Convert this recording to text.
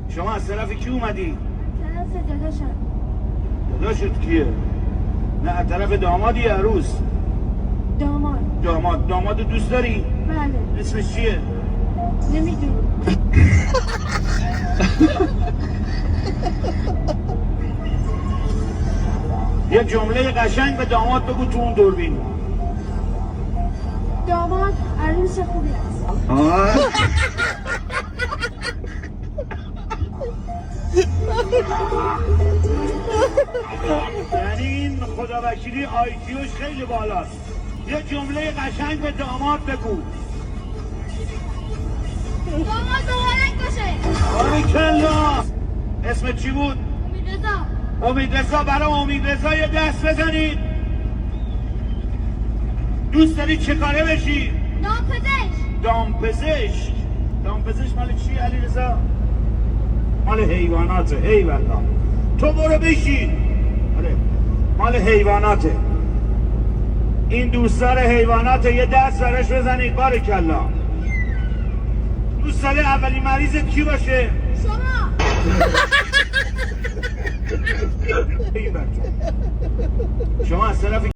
شما از طرف کی اومدی؟ طرف داداشم. داداشت کیه؟ نه از طرف دامادی یا عروس؟ داماد دوست داری؟ بله. اسمش چیه؟ نمیدونم. یه جمله قشنگ به داماد بگو تو اون دوربین. داماد عروس خوبی است. یعنی این خدا وکیلی آیکیوش خیلی بالاست. یه جمله قشنگ به داماد بگو. داماد مبارک باشه. باریکلا. اسم چی بود؟ امید رضا. امید رضا. برای امید رضا یه دست بزنید. دوست داری چه کاره بشی؟ دامپزشک. دامپزشک مال چی علی رضا؟ مال حیواناته. ای والله تو برو بشین. آره مال حیواناته. این دوستدار حیواناته. یه دست براش بزنید. باریکلا. دوست داری اولین مریضت کی باشه؟ شما.